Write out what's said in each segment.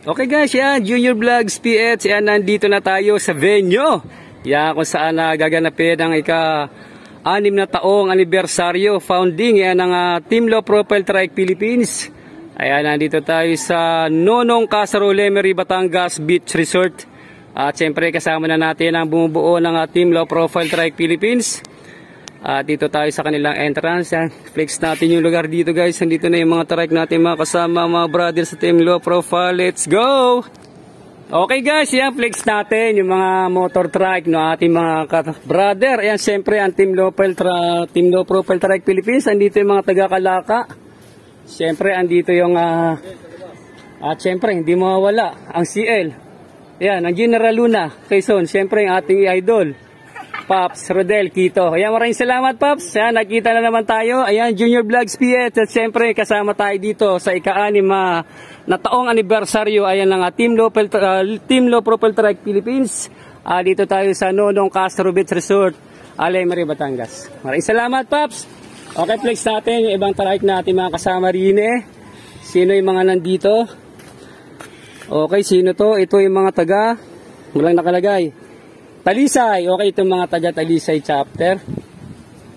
Okay guys, yan, Junior Vlogs PH, yan, nandito na tayo sa venue. Yan, kung saan gaganapin ang ika-6 na taong anibersaryo, founding, yan, ng Team Low Profile Trike Philippines. Ayan, nandito tayo sa Nonong Casaro, Lemery, Batangas Beach Resort. At siyempre, kasama na natin ang bumubuo ng Team Low Profile Trike Philippines. Dito tayo sa kanilang entrance. Yan. Flex natin yung lugar dito guys. Nandito na yung mga trike natin, mga kasama, mga brothers sa Team Low Profile. Let's go! Okay guys, yan, flex natin yung mga motor trike no, ating mga brother. Ayan, siyempre ang Team Low Profile Trike Philippines. Andito yung mga taga-Kalaka. Siyempre, andito yung at siyempre, hindi mawawala ang CL. Ayan, ang General Luna, Quezon. Siyempre, ang ating idol Pops Rodel Quito. Ayan, maraming salamat Pops. Ayan, nakita na naman tayo. Ayan, Junior Vlogs PH. At siyempre, kasama tayo dito sa ika-6 na taong anibersaryo. Ayan lang, Team Low Profile Trike Philippines. Dito tayo sa Nonong Casaro Beach Resort, Lemery, Batangas. Maraming salamat Pops. Okay, flex natin yung ibang trike natin mga kasama rin eh. Sino yung mga nandito? Okay, sino to? Ito yung mga taga, walang nakalagay. Talisay, okay, itong mga taga Talisay chapter.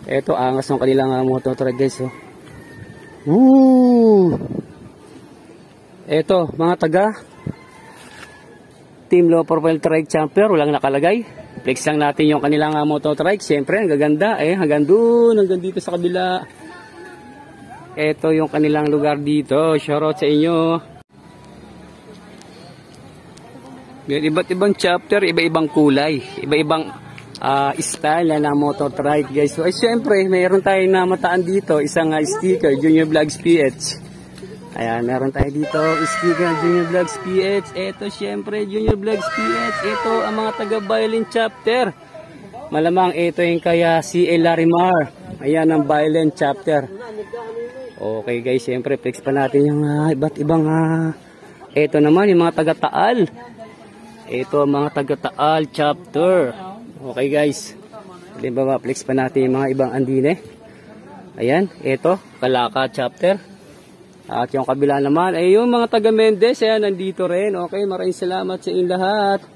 Ito, angas ng kanilang motor truck guys. Oh. Ito, mga taga Team Low Profile Trike chapter, walang nakalagay. Flex lang natin yung kanilang motor trike. Siyempre, ang gaganda eh, hanggang doon, hanggang dito sa kabila. Ito yung kanilang lugar dito. Shoutout sa inyo. Iba't ibang chapter, iba-ibang kulay, iba-ibang style na motor trike guys. So, siyempre, mayroon tayong namataan dito, isang sticker, Junior Vlogs PH. Ayan, meron tayo dito, sticker, Junior Vlogs PH. Ito, siyempre, Junior Vlogs PH. Ito, ang mga taga-violin chapter. Malamang ito yung kaya CL Larimar. Ayan, ang violin chapter. Okay guys, siyempre, flex pa natin yung iba't ibang, ito naman, yung mga taga-Taal. Ito ang mga taga-Taal chapter. Okay guys. Di ba flex pa natin yung mga ibang andine. Ayan, ito, Kalaka chapter. At yung kabila naman ay yung mga taga-Mendez. Ayan, nandito rin. Okay, maraming salamat sa inyong lahat.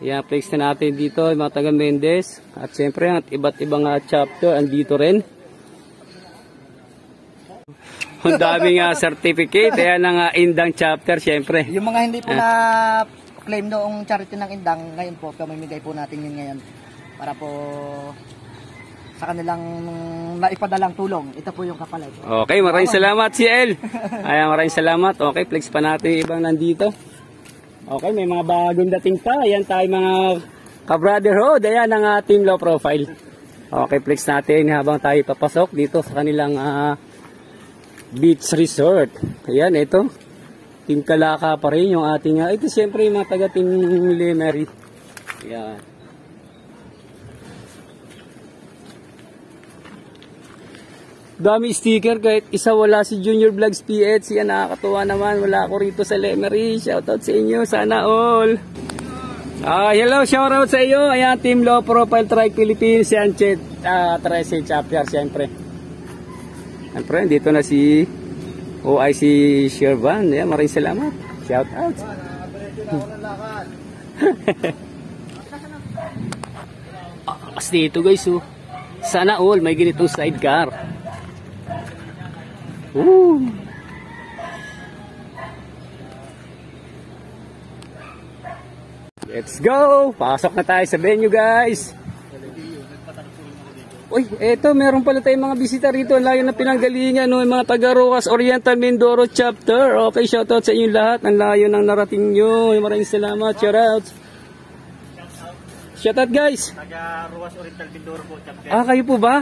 Ayan, flex na natin dito yung mga taga-Mendez. At siyempre, ang iba't ibang chapter andito rin. Ang daming certificate. Ayan ang Indang chapter, siyempre. Yung mga hindi po na claim noong charity ng Indang, ngayon po, pamimigay po natin yun ngayon para po sa kanilang naipadalang tulong. Ito po yung kapalit. Okay, maraming salamat CL. Ayan, maraming salamat. Okay, flex pa natin yung ibang nandito. Okay, may mga bagong dating pa. Ayan tayo mga ka-brotherhood. Ayan ang Team Low Profile. Okay, flex natin habang tayo papasok dito sa kanilang beach resort. Ayan, ito. Team Kalaka pa rin yung ating, ito siyempre yung mga taga Team Lemery. Ayan. Dami sticker, kahit isa wala si Junior Vlogs PH. Yan, nakakatuwa naman, wala ako rito sa Lemery. Shoutout sa inyo, sana all. Hello, shoutout sa iyo. Ayan, Team Low Profile Trike Philippines. Yan, 13 chapter siyempre. Siyempre, dito na si OIC Shervan. Ayan, maraming salamat. Shoutout. As dito guys, oh. Sana all may ganitong sidecar. Let's go! Pasok na tayo sa venue guys. Uy, eto, meron pala tayong mga bisita rito. Layo na pinanggalingan, no? Yung mga taga Rojas Oriental Mindoro chapter. Okay, shoutout sa inyo lahat. Ang layo ng narating nyo. Maraming salamat. Shoutout. Shoutout guys. Taga Rojas Oriental Mindoro po chapter. Kayo po ba?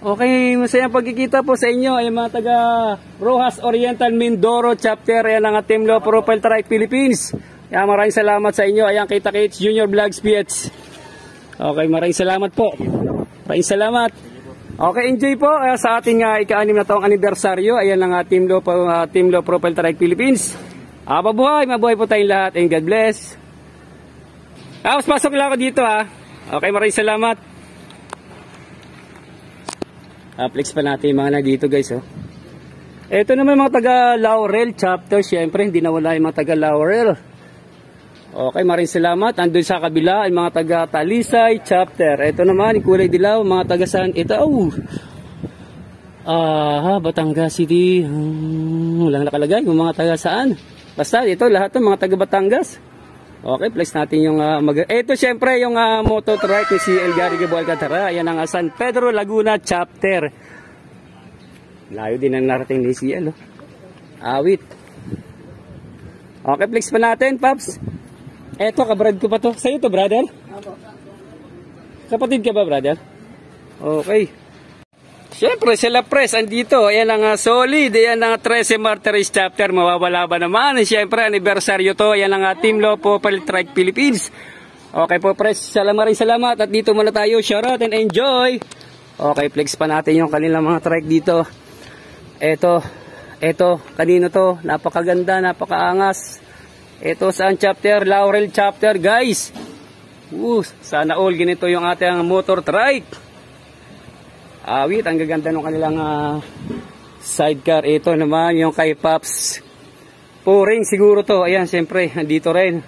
Okay, masayang pagkikita po sa inyo. Ay mga taga Rojas Oriental Mindoro chapter. Ayan ang Team Low Profile Trike Philippines. Ayan, maraming salamat sa inyo. Ayan, kita-kits Junior Vlogs PH. Okay, maraming salamat po. Maraming salamat. Okay, enjoy po sa ating ika-6 na taong anibersaryo. Ayan lang Team Low Profile Trike Philippines. Mabuhay po tayong lahat and God bless. Pasok lang ako dito Okay, maraming salamat. Flex pa natin yung mga na dito guys. Ito naman mga taga Laurel chapter. Siyempre, hindi nawala yung mga taga Laurel. Okay, maraming salamat. Andun sa kabila, yung mga taga Talisay chapter. Ito naman, yung kulay dilaw, mga taga saan? Ito, Batangas City. Walang nakalagay, yung mga taga saan? Basta, ito, lahat ng mga taga Batangas. Okay, place natin yung ito siyempre yung motor trike ni CL Gary Gabo Alcantara. Ayan ang San Pedro Laguna chapter. Layo din ang narating ni CL. Awit. Okay, flex pa natin, Paps. Eto, kabrad ko pa to. Sa'yo to, brother? Kapatid ka ba, brother? Okay. Siyempre, sila press, andito. Ayan ang solid. Ayan ang 13 Martyrs chapter. Mawawala ba naman? Siyempre, anibersaryo to. Ayan ang Team Lopo Trike Philippines. Okay po, press. Maraming salamat. At dito muna tayo. Shoutout and enjoy. Okay, flex pa natin yung kanilang mga trike dito. Eto, kanino to? Napakaganda, napakaangas. Ito saan chapter? Laurel chapter, guys. Sana all ganito yung ating motor trike. Awit, ang gaganda ng kanilang sidecar. Ito naman yung kay Pops. Pouring siguro to. Ayan, siyempre, nandito rin.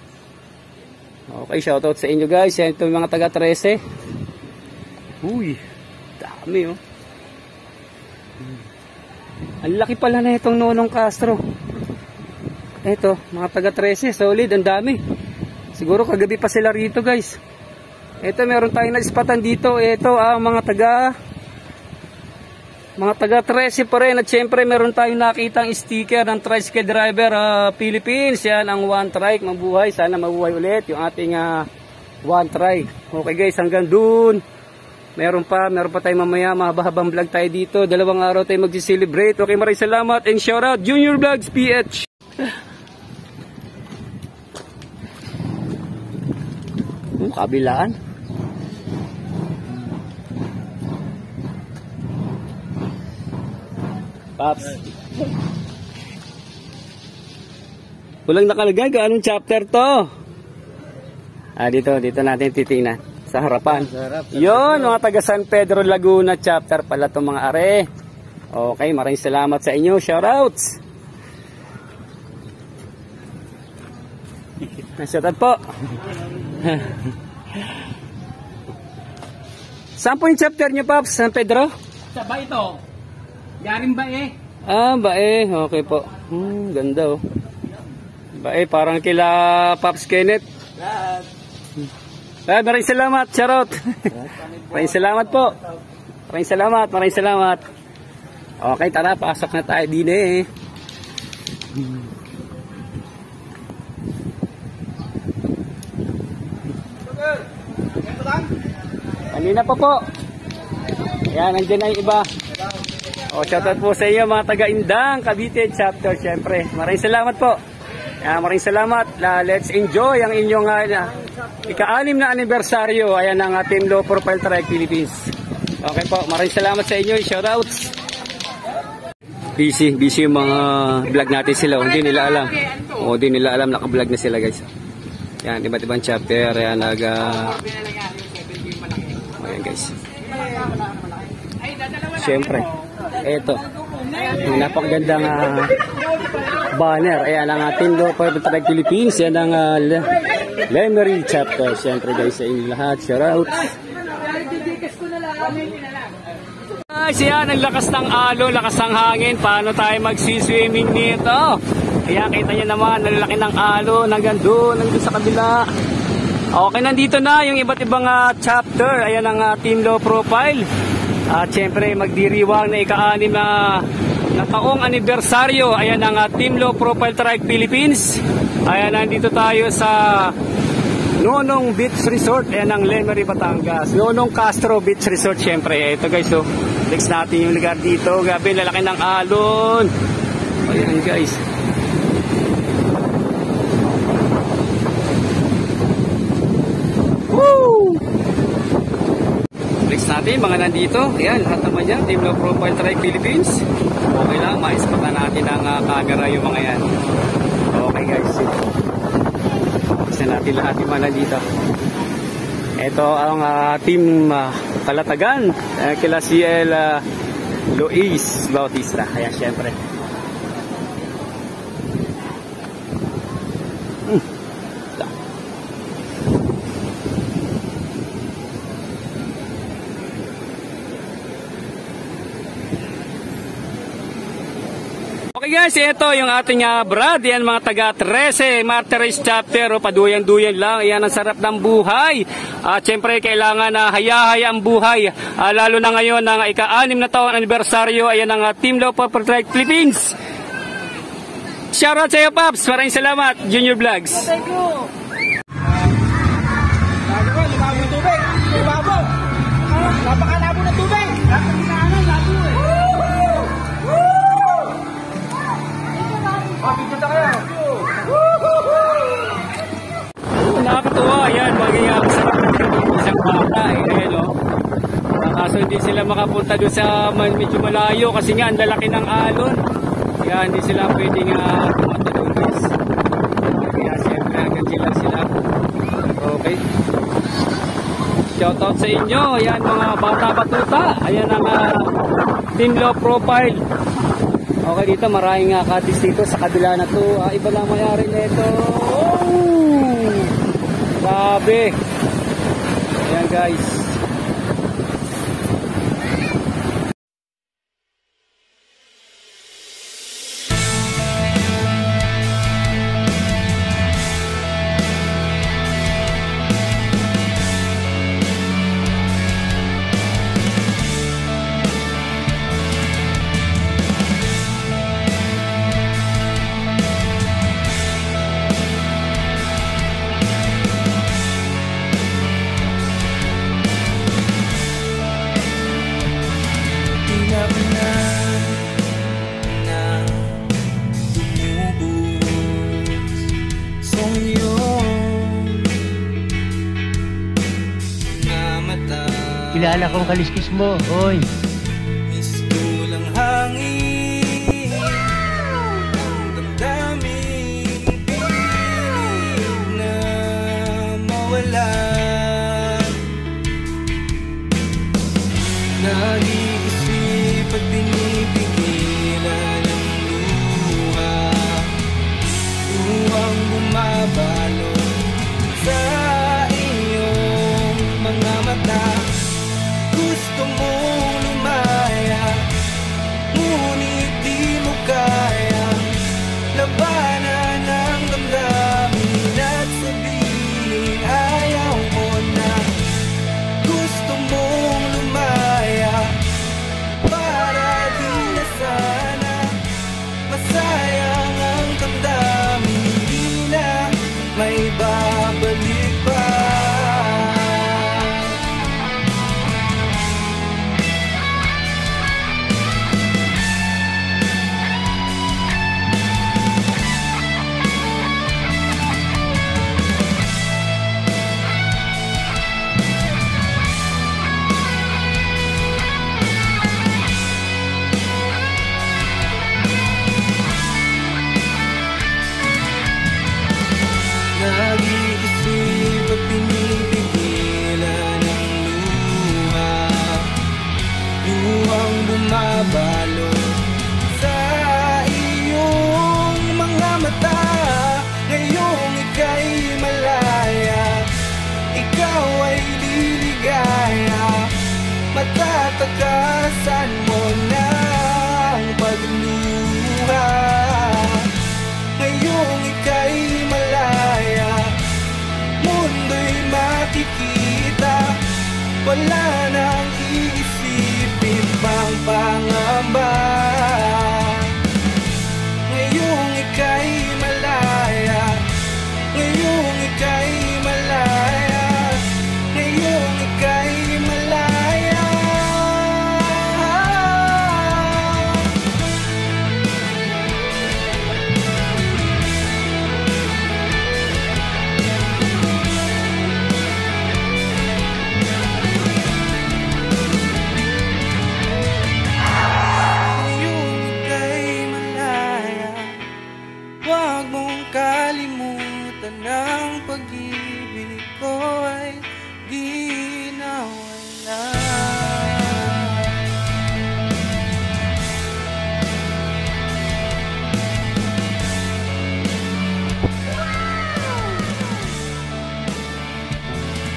Okay, shoutout sa inyo guys. Yan ito yung mga taga 13. Uy, dami oh. Ang laki pala na itong Nonong Castro. Ito, mga taga 13, solid, ang dami. Siguro kagabi pa sila rito guys. Ito, meron tayong naispatan dito. Ito, mga taga 13 pa rin. At syempre, meron tayong nakitang sticker ng Tricycle Driver Philippines. Yan ang One Trike, mabuhay. Sana mabuhay ulit yung ating One Trike. Okay guys, hanggang dun. Meron pa tayong mamaya, mahaba-habang vlog tayo dito. 2 araw tayo mag-celebrate. Okay, maraming salamat and shout out Junior Vlogs PH. Kabilaan. Paps. Walang nakalagay kung anong chapter to. Dito natin titingnan. Sa harapan. Yun, mga taga San Pedro Laguna chapter pala itong mga are. Okay, maraming salamat sa inyo. Shoutouts. Shoutout po. Saan po yung chapter nyo, Pops? San Pedro? Sa Baito. Yaring Bae. Bae. Okay po. Ganda oh. Bae, parang kila Pops Kenneth. Maraming salamat, charot. Maraming salamat po. Maraming salamat. Okay, tara, pasok na tayo din eh. Kanina pa po. Yan, nandiyan na yung iba. Shoutout po sa inyo mga taga-Indang, Cavite chapter, syempre. Maraming salamat po. Maraming salamat. Let's enjoy ang inyong ika-6 na anibersaryo. Ayan ang Team Low Profile Trike Philippines. Okay po, maraming salamat sa inyo. Shoutouts. Busy yung mga vlog natin sila. Hindi nila alam. Naka-vlog na sila guys. Yan, iba't ibang chapter. Ayan, ayan guys. Siyempre, eto. Yung napakagandang banner. Ayan ang Team Low Profile Trike Philippines. Yan ang Lemery chapter. Siyempre guys, sa inyo lahat. Shoutouts. Guys, yan ang lakas ng alon, lakas ng hangin. Paano tayo magsiswimming nito? Ayan, kita nyo naman, nalalaki ng alon, hanggang doon sa kabila. Okay, nandito na yung iba't ibang chapter. Ayan ang Team Low Profile. At syempre, magdiriwang na ika-6 na taong anibersaryo. Ayan ang Team Low Profile Trike Philippines. Ayan, nandito tayo sa Nonong Beach Resort. Ayan ang Lemery, Batangas. Nonong Castro Beach Resort, syempre. Ito guys, next natin yung lugar dito. Gabi, lalaki ng alon. Ayan guys. Woo! Next natin, mga nandito. Ayan, lahat naman yan. Team Low Profile Trike Philippines. Okay lang, maispatan natin ang camera yung mga yan. Okay guys. Isa natin lahat yung mga nandito. Ito ang team Kalatagan. Kila CL Luis Bautista. Ayan, syempre. guys, ito yung ating brad. Yan mga taga 13 Martyrs Chapter. Paduyan-duyan lang. Yan ang sarap ng buhay. At syempre kailangan na hayahaya ang buhay. Lalo na ngayon ng ika-6 na taon anibersaryo. Ayan ang Team Law for Protect Philippines. Shoutout sa iyo, Paps. Maraming salamat. Junior Vlogs. Thank you. Lumabo ng tubig. Lumabo. Napakalabo ng tubig. Napakalabo eh. Pagkita kayo. Nakakatuwa. Ayan, maging sarap ng isang bata. Ayan, o. Kaso hindi sila makapunta doon sa medyo malayo kasi nga ang lalaki ng alon. Kaya hindi sila pwedeng pumunta doon, guys. Kaya siyempre hanggang sila. Okay. Shoutout sa inyo. Ayan mga bata-batuta. Ayan ang Team Law Profile. Okay, dito maraming kadis dito sa kabila na to. Iba lang mayari nito. Oh! Grabe. Ayan guys. Kilala kong kaliskis mo, oy. Misto lang hangin ang damdaming pilit na mawala. Nag-iisip at pinipigilan ang luha, luhang bumabalot sa iyong mga mata. Gusto mong lumaya, ngunit di mo kaya labanan ang damdamin at sabihin ayaw mo na. Gusto mong lumaya para di na sana masayang ang damdamin, di na may babalik pa. Nag-iisip at pinipigilan ang luha, luhang bumabalot sa iyong mga mata. Ngayong ika'y malaya, ikaw ay liligaya, matatakasan mo na ang pagluha. Ngayong ika'y malaya, mundo'y makikita, wala nang iisipin pang pangamba. Ngayong ika'y malaya, ngayong ika'y malaya, ngayong ika'y malaya. Kalimutan ng pag-ibig ko ay di nawala.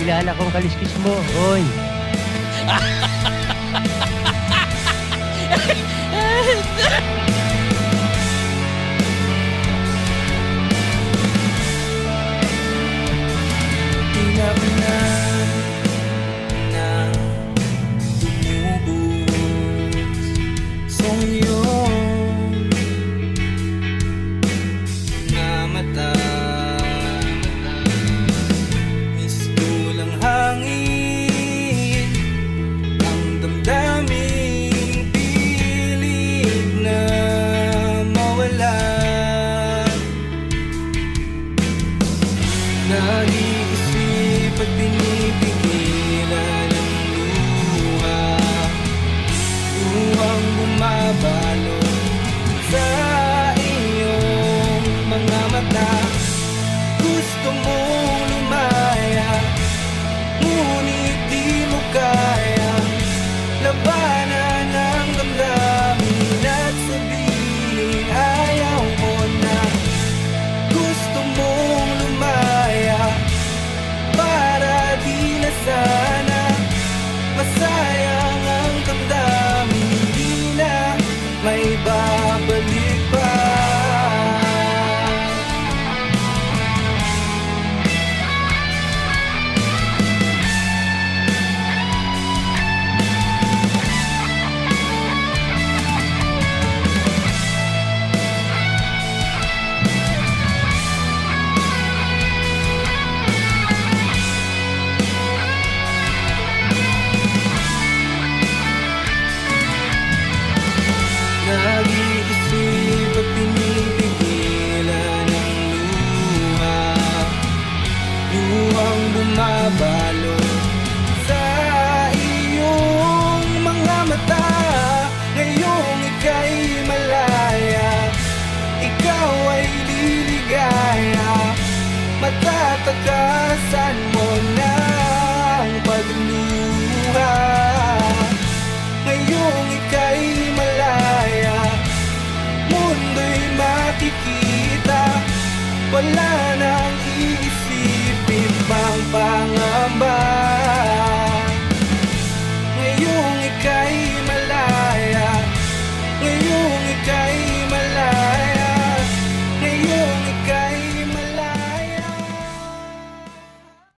Kilala kong kaliskis mo, oy.